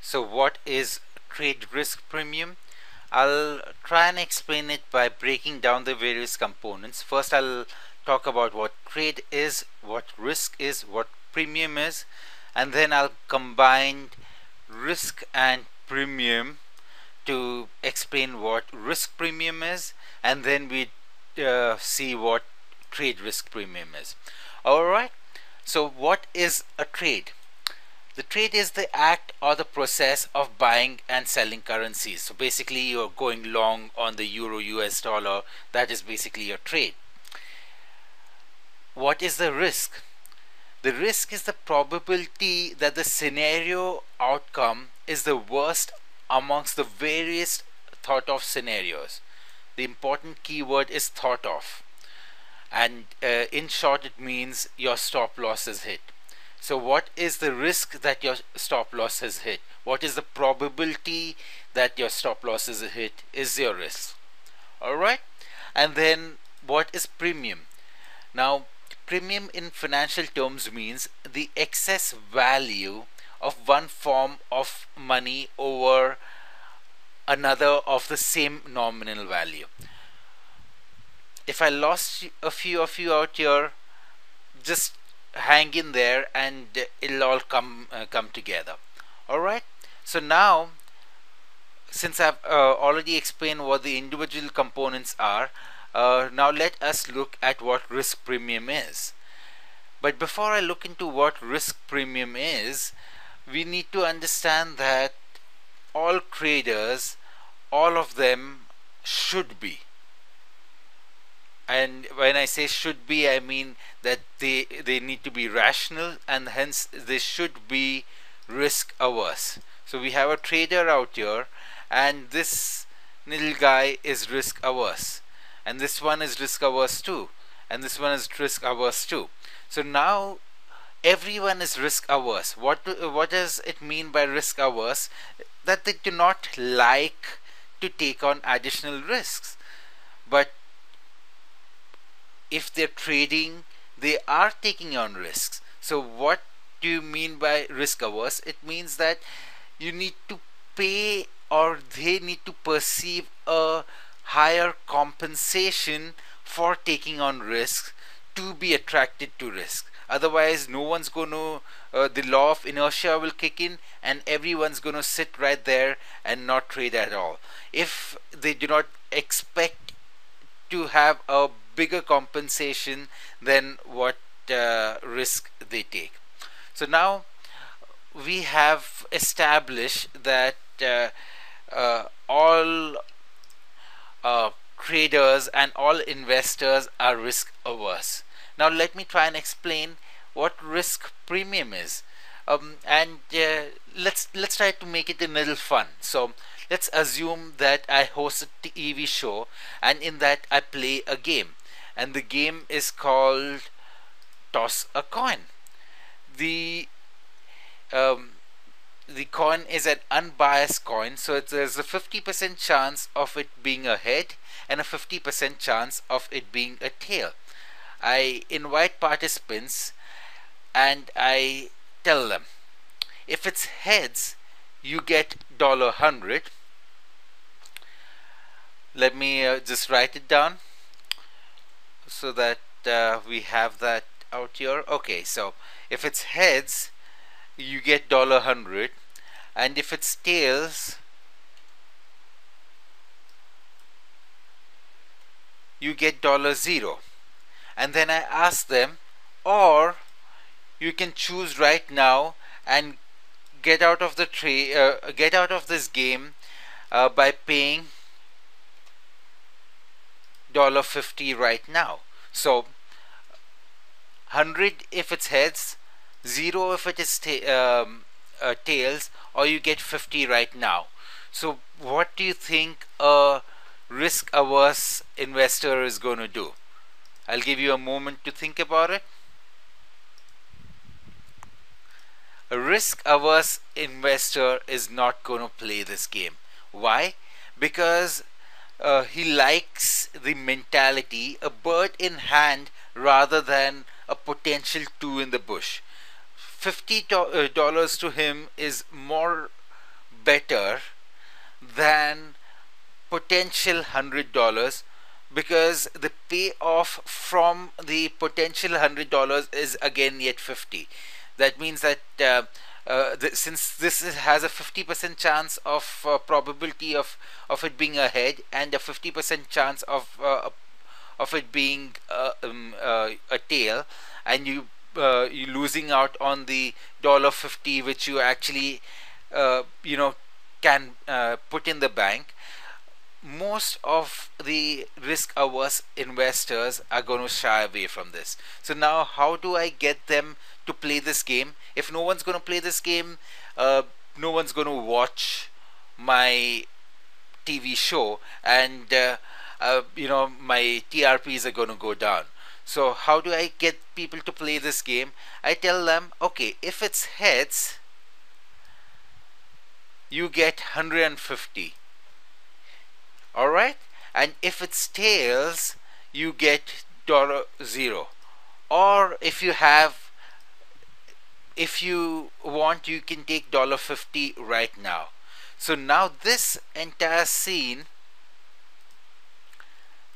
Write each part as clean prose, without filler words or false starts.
So what is trade risk premium? I'll try and explain it by breaking down the various components. First, I'll talk about what trade is, what risk is, what premium is, and then I'll combine risk and premium to explain what risk premium is, and then we see what trade risk premium is. Alright, so what is a trade? The trade is the act or the process of buying and selling currencies. So basically, you're going long on the euro US dollar. That is basically your trade. What is the risk? The risk is the probability that the scenario outcome is the worst amongst the various thought of scenarios. The important keyword is thought of. And in short, it means your stop loss is hit. So what is the risk that your stop loss is hit? What is the probability that your stop loss is hit is your risk. Alright? And then what is premium? Now, premium in financial terms means the excess value of one form of money over another of the same nominal value. If I lost a few of you out here, just hang in there and it'll all come together. Alright, so now, since I've already explained what the individual components are, now let us look at what risk premium is. But before I look into what risk premium is, we need to understand that all traders, all of them should be. And when I say should be, I mean that they need to be rational, and hence they should be risk averse. So we have a trader out here, and this little guy is risk averse, and this one is risk averse too, and this one is risk averse too. So now everyone is risk averse. What does it mean by risk averse? That they do not like to take on additional risks, but if they're trading, they are taking on risks. So what do you mean by risk averse? It means that you need to pay, or they need to perceive a higher compensation for taking on risks to be attracted to risk. Otherwise, no one's going to, the law of inertia will kick in, and everyone's going to sit right there and not trade at all. If they do not expect to have a bigger compensation than what risk they take. So now we have established that all traders and all investors are risk averse. Now let me try and explain what risk premium is, and let's try to make it a little fun. So let's assume that I host a TV show, and in that I play a game, and the game is called Toss a Coin. The coin is an unbiased coin, so there's a 50% chance of it being a head and a 50% chance of it being a tail. I invite participants and I tell them, if it's heads, you get $100. Let me just write it down so that we have that out here. Okay, so if it's heads, you get $100, and if it's tails, you get $0. And then I ask them, or you can choose right now and get out of the get out of this game by paying $50 right now. So 100 if it's heads, 0 if it is tails, or you get 50 right now. So what do you think a risk averse investor is going to do? I'll give you a moment to think about it. A risk averse investor is not going to play this game. Why? Because he likes the mentality, a bird in hand rather than a potential two in the bush. $50 to him is more better than potential $100, because the payoff from the potential $100 is again yet 50. That means that since has a 50% chance of probability of it being ahead, and a 50% chance of it being a tail, and you losing out on the $50 which you actually you know can put in the bank, most of the risk averse investors are going to shy away from this. So now how do I get them to play this game? If no one's going to play this game, no one's going to watch my TV show, and my TRPs are going to go down. So how do I get people to play this game? I tell them, okay, if it's heads, you get 150. All right, and if it's tails, you get $0. Or if you want, you can take $50 right now. So now this entire scene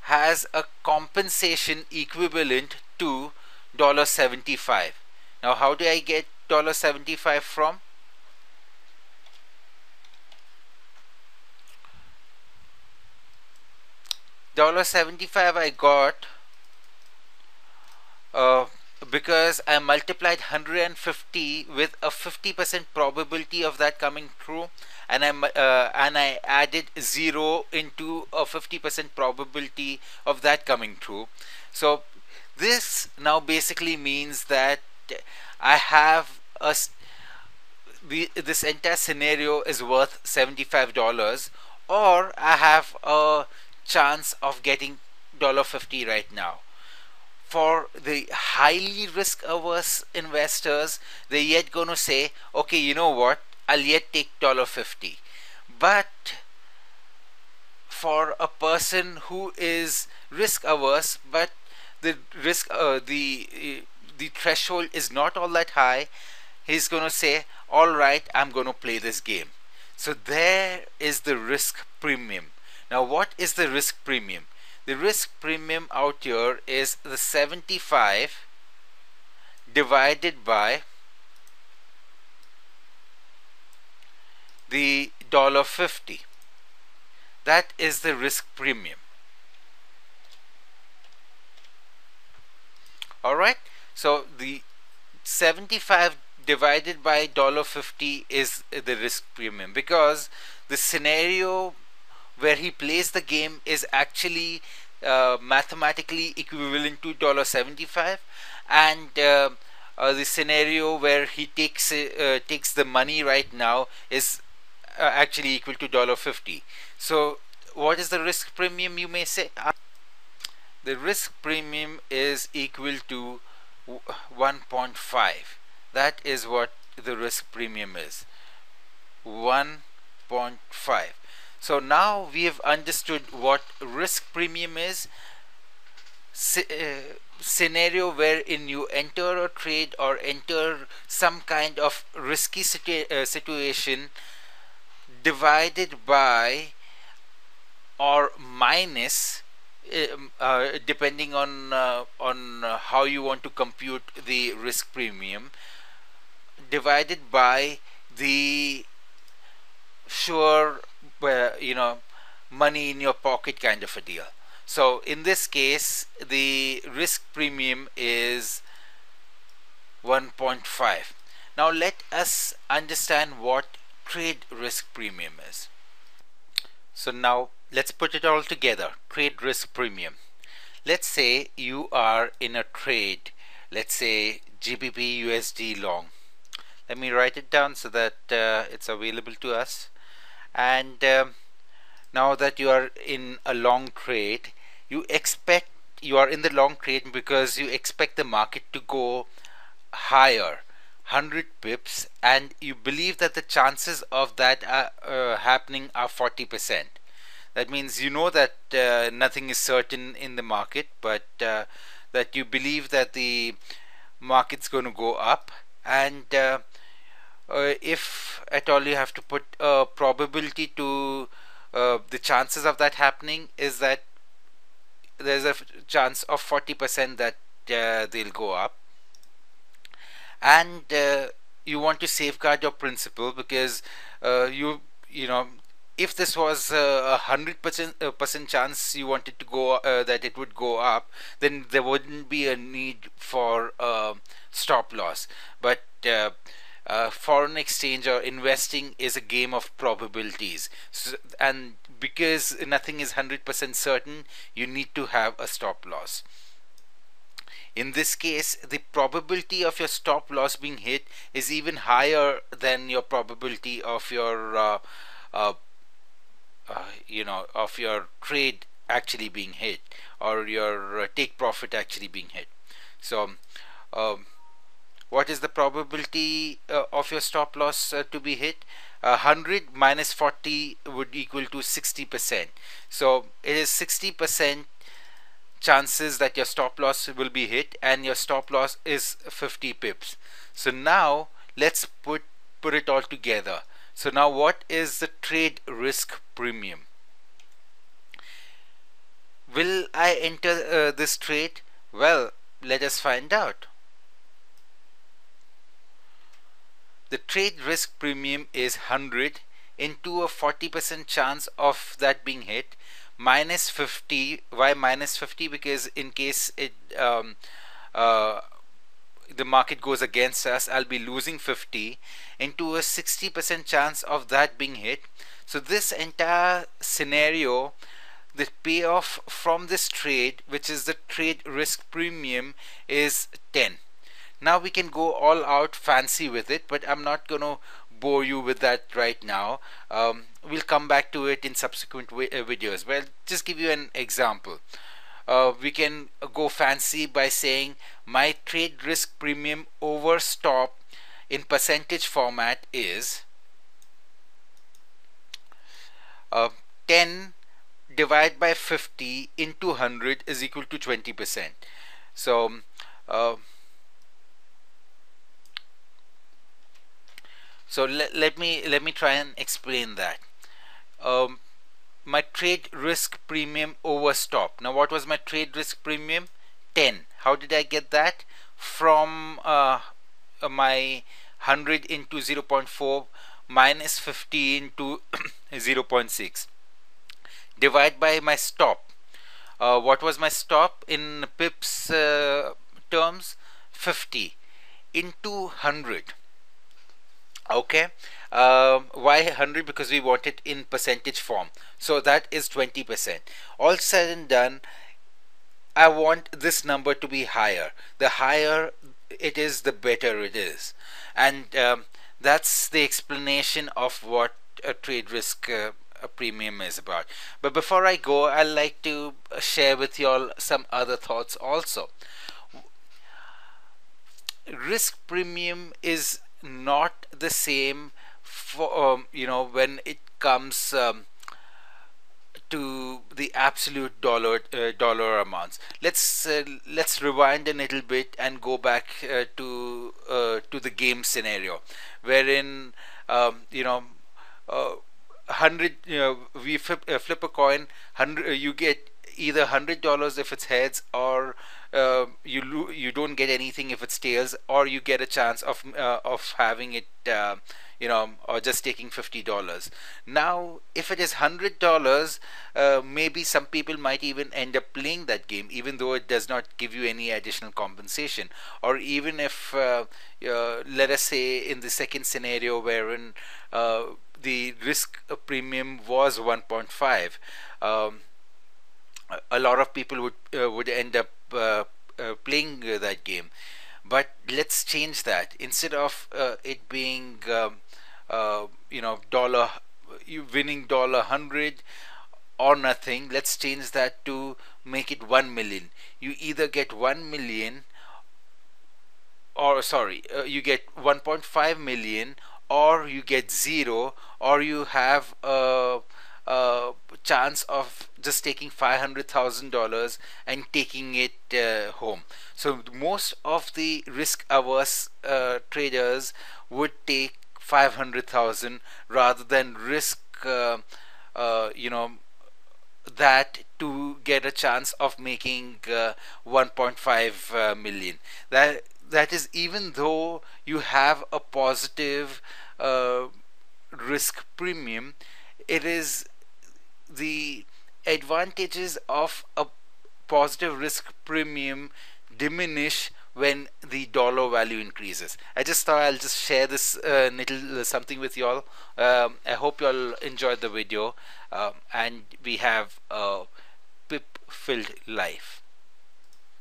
has a compensation equivalent to $75. Now how do I get $75 from? $75 I got because I multiplied 150 with a 50% probability of that coming true, and I added 0 into a 50% probability of that coming true. So this now basically means that I have this entire scenario is worth $75, or I have a chance of getting $50 right now. For the highly risk averse investors, they're yet going to say, okay, you know what, I'll yet take $50. But for a person who is risk averse, but the threshold is not all that high, he's going to say, all right, I'm going to play this game. So there is the risk premium. Now what is the risk premium? The risk premium out here is the 75 divided by the $50. That is the risk premium. Alright, so the 75 divided by $50 is the risk premium, because the scenario where he plays the game is actually mathematically equivalent to $75, and the scenario where he takes the money right now is actually equal to $50. So what is the risk premium, you may say? The risk premium is equal to 1.5. That is what the risk premium is, 1.5. So now we have understood what risk premium is. Scenario wherein you enter a trade or enter some kind of risky situation, divided by or minus, depending on how you want to compute the risk premium, divided by the sure money in your pocket kind of a deal. So in this case, the risk premium is 1.5. Now let us understand what trade risk premium is. So now let's put it all together. Trade risk premium. Let's say you are in a trade, let's say GBP USD long. Let me write it down so that it's available to us. And now that you are in a long trade, you are in the long trade because you expect the market to go higher 100 pips, and you believe that the chances of that happening are 40%. That means you know that nothing is certain in the market, but that you believe that the market's going to go up, and if at all you have to put a probability to the chances of that happening, is that there's a chance of 40% that they'll go up. And you want to safeguard your principal, because you know, if this was a 100% chance you wanted to go that it would go up, then there wouldn't be a need for stop loss. But foreign exchange or investing is a game of probabilities, and because nothing is 100% certain, you need to have a stop loss. In this case, the probability of your stop loss being hit is even higher than your probability of your uh, of your trade actually being hit, or your take profit actually being hit. So um, what is the probability of your stop loss to be hit? 100 minus 40 would equal to 60%. So it is 60% chances that your stop loss will be hit, and your stop loss is 50 pips. So now let's put it all together. So now what is the trade risk premium? Will I enter this trade? Well, let us find out. The trade risk premium is 100 into a 40% chance of that being hit, minus 50. Why minus 50? Because in case it the market goes against us, I'll be losing 50, into a 60% chance of that being hit. So this entire scenario, the payoff from this trade, which is the trade risk premium, is 10. Now we can go all out fancy with it, but I'm not going to bore you with that right now. We'll come back to it in subsequent videos, but I'll just give you an example. We can go fancy by saying my trade risk premium over stop in percentage format is 10 divided by 50 into 100 is equal to 20%. So let me try and explain that. My trade risk premium over stop. Now what was my trade risk premium? 10. How did I get that? From my 100 into 0.4 minus 50 into 0.6 divide by my stop. What was my stop in pips terms? 50 into 100. Okay, why 100? Because we want it in percentage form, so that is 20%. All said and done, I want this number to be higher. The higher it is, the better it is, and that's the explanation of what a trade risk a premium is about. But before I go, I'd like to share with you all some other thoughts also. Risk premium is not the same for when it comes to the absolute dollar amounts. Let's rewind a little bit and go back to the game scenario, wherein 100, we flip a coin. 100, you get either $100 if it's heads, or you don't get anything if it's tails, or you get a chance of having it or just taking $50. Now if it is $100, maybe some people might even end up playing that game, even though it does not give you any additional compensation. Or even if let us say in the second scenario, wherein the risk premium was 1.5, a lot of people would end up playing that game. But let's change that. Instead of it being dollar, you winning $100 or nothing, let's change that to make it 1 million. You either get 1 million, or sorry, you get 1.5 million, or you get 0, or you have a chance of just taking $500,000 and taking it home. So most of the risk averse traders would take 500,000 rather than risk you know that to get a chance of making 1.5 million. That is, even though you have a positive uh, risk premium, it is the advantages of a positive risk premium diminish when the dollar value increases. I just thought I'll just share this little something with y'all. I hope y'all enjoyed the video, and we have a pip filled life.